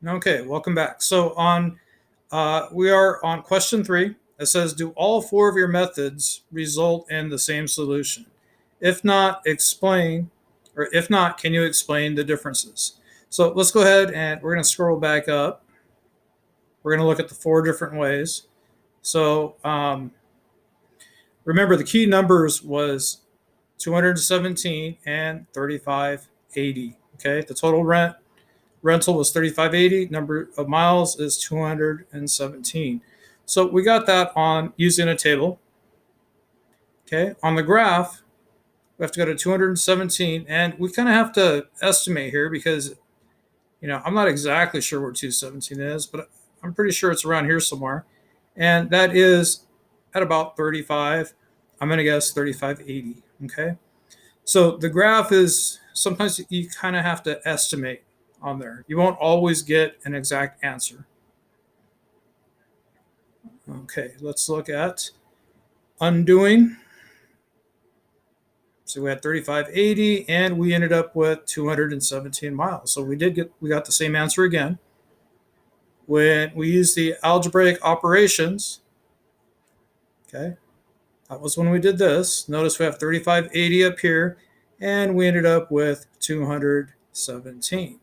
Okay, welcome back. So we are on question 3. It says, do all 4 of your methods result in the same solution? If not, explain, or if not, can you explain the differences? So let's go ahead and we're going to scroll back up. We're going to look at the 4 different ways. So remember, the key numbers was 217 and 3580. Okay, the total rental was 3580. Number of miles is 217. So we got that on using a table. Okay, on the graph, we have to go to 217, and we kind of have to estimate here because I'm not exactly sure where 217 is, but I'm pretty sure it's around here somewhere, and that is at about 35. I'm going to guess 3580. Okay, so the graph is sometimes you kind of have to estimate on there. You won't always get an exact answer. Okay, let's look at undoing. So we had 3580 and we ended up with 217 miles. So we got the same answer again. When we use the algebraic operations, okay, that was when we did this. Notice we have 3580 up here and we ended up with 217.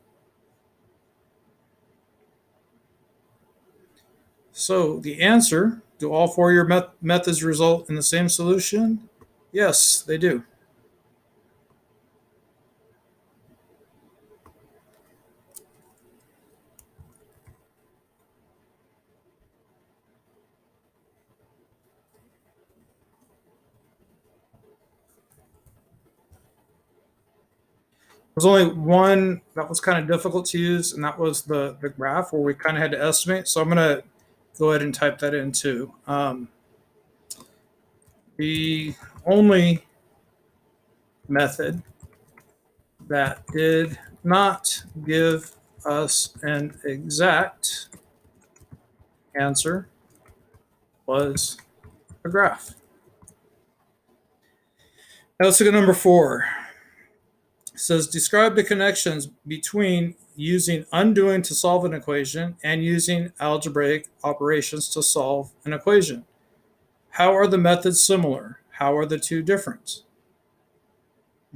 So the answer, do all 4 of your methods result in the same solution? Yes, they do. There's only one that was kind of difficult to use, and that was the graph where we kind of had to estimate. So I'm going to go ahead and type that in too. The only method that did not give us an exact answer was a graph. Now let's look at number 4. It says, describe the connections between using undoing to solve an equation and using algebraic operations to solve an equation. How are the methods similar? How are the two different?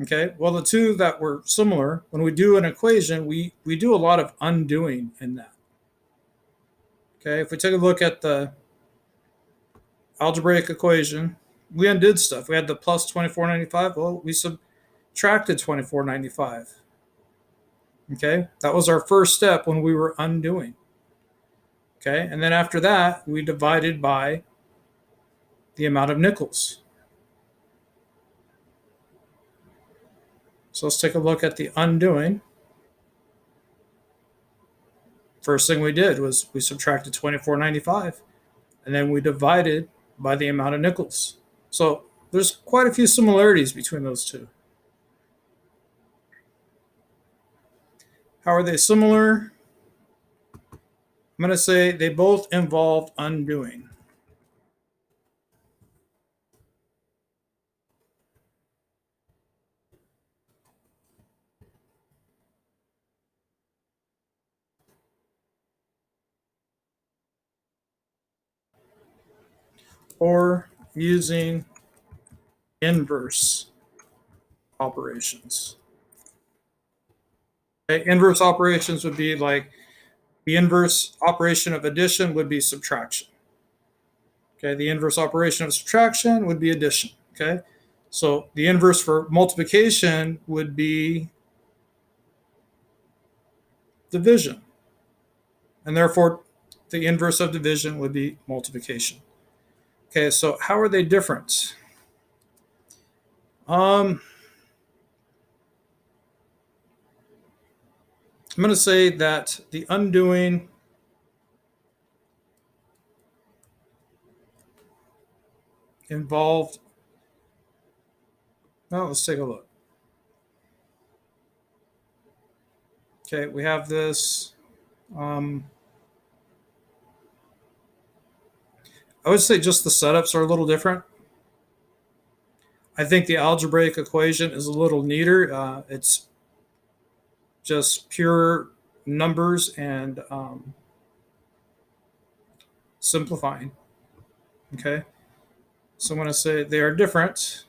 Okay, well, the two that were similar, when we do an equation, we do a lot of undoing in that. Okay, if we take a look at the algebraic equation, we undid stuff. We had the plus 2495. Well, we subtracted 2495. Okay, that was our first step when we were undoing. Okay, and then after that, we divided by the amount of nickels. So let's take a look at the undoing. First thing we did was we subtracted 24.95, and then we divided by the amount of nickels. So there's quite a few similarities between those two. How are they similar? I'm going to say they both involved undoing. Or using inverse operations. Okay, inverse operations would be like the inverse operation of addition would be subtraction. Okay, the inverse operation of subtraction would be addition. Okay, so the inverse for multiplication would be division. And therefore, the inverse of division would be multiplication. Okay, so how are they different? I'm going to say that the undoing involved. Well, let's take a look. Okay, we have this. I would say just the setups are a little different. I think the algebraic equation is a little neater. It's just pure numbers and simplifying. Okay, so I'm going to say they are different.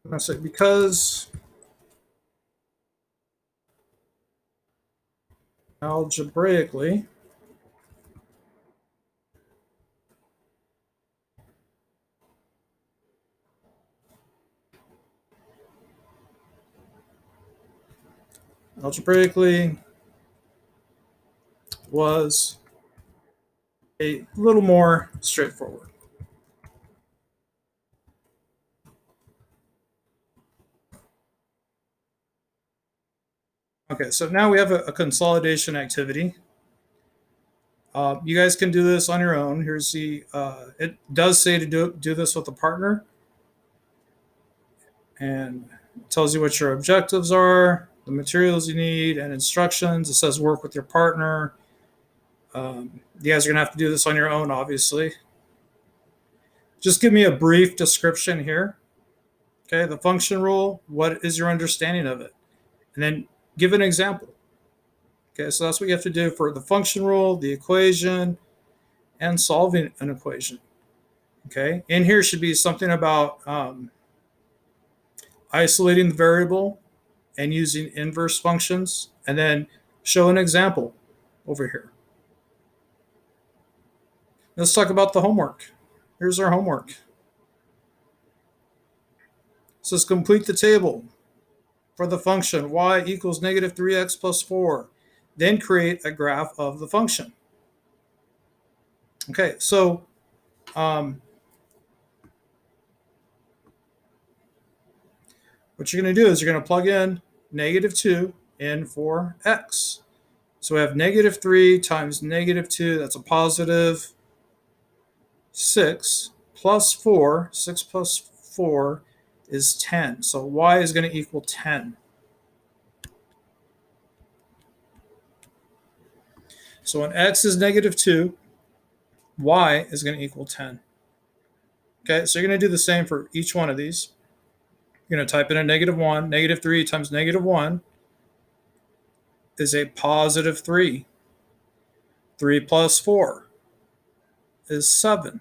I'm going to say because algebraically was a little more straightforward. Okay, so now we have a consolidation activity. You guys can do this on your own. Here's the, it does say to do this with a partner, and it tells you what your objectives are, the materials you need, and instructions. It says work with your partner. You guys are going to have to do this on your own, obviously. Just give me a brief description here. Okay, the function rule, what is your understanding of it? And then give an example. Okay, so that's what you have to do for the function rule, the equation, and solving an equation. Okay, in here should be something about isolating the variable and using inverse functions, and then show an example over here. Let's talk about the homework. Here's our homework. It says complete the table for the function y equals negative 3x plus 4. Then create a graph of the function. Okay, so what you're going to do is you're going to plug in negative 2 in for x. So we have negative 3 times negative 2, that's a positive 6 plus 4. 6 plus 4 is 10. So y is going to equal 10. So when x is negative 2, y is going to equal 10. Okay, so you're going to do the same for each one of these. You're going to type in a negative 1. Negative 3 times negative 1 is a positive 3. 3 plus 4 is 7.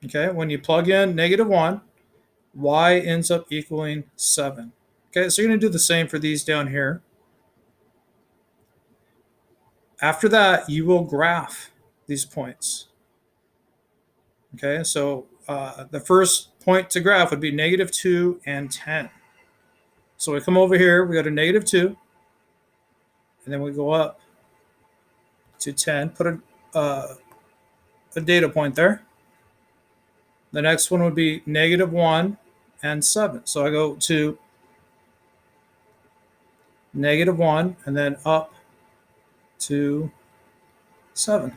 Okay, when you plug in negative 1, y ends up equaling 7. Okay, so you're going to do the same for these down here. After that, you will graph these points. Okay, so the first point to graph would be negative 2 and 10. So we come over here, we go to negative 2, and then we go up to 10, put a data point there. The next one would be negative 1 and 7. So I go to negative 1 and then up to 7.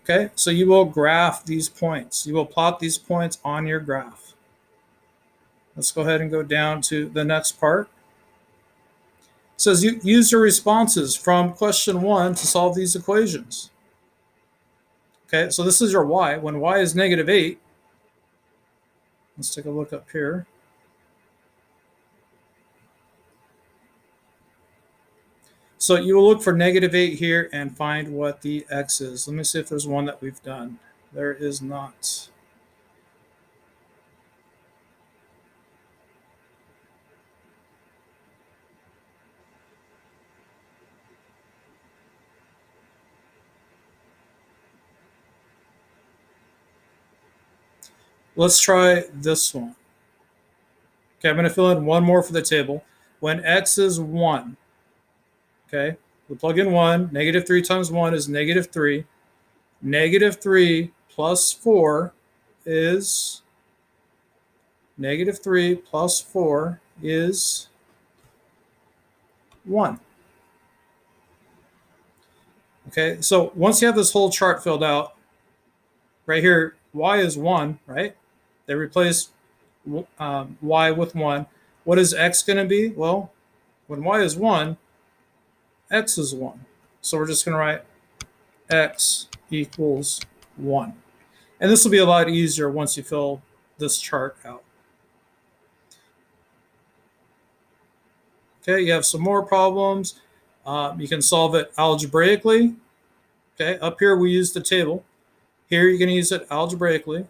Okay, so you will graph these points. You will plot these points on your graph. Let's go ahead and go down to the next part. It says use your responses from question 1 to solve these equations. Okay, so this is your y. When y is negative 8, let's take a look up here. So you will look for negative 8 here and find what the x is. Let me see if there's one that we've done. There is not. Let's try this one. Okay, I'm going to fill in one more for the table. When x is 1, okay, we plug in 1. Negative 3 times 1 is negative 3. Negative 3 plus 4 is negative 3 plus 4 is 1. Okay, so once you have this whole chart filled out, right here, y is 1, right? They replace y with 1. What is x going to be? Well, when y is 1, x is 1. So we're just going to write x equals 1. And this will be a lot easier once you fill this chart out. Okay, you have some more problems. You can solve it algebraically. Okay, up here we use the table. Here you're going to use it algebraically.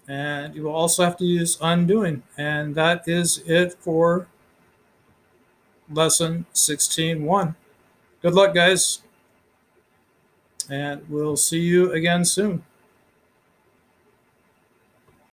And you will also have to use undoing. And that is it for lesson 16.1. Good luck, guys. And we'll see you again soon.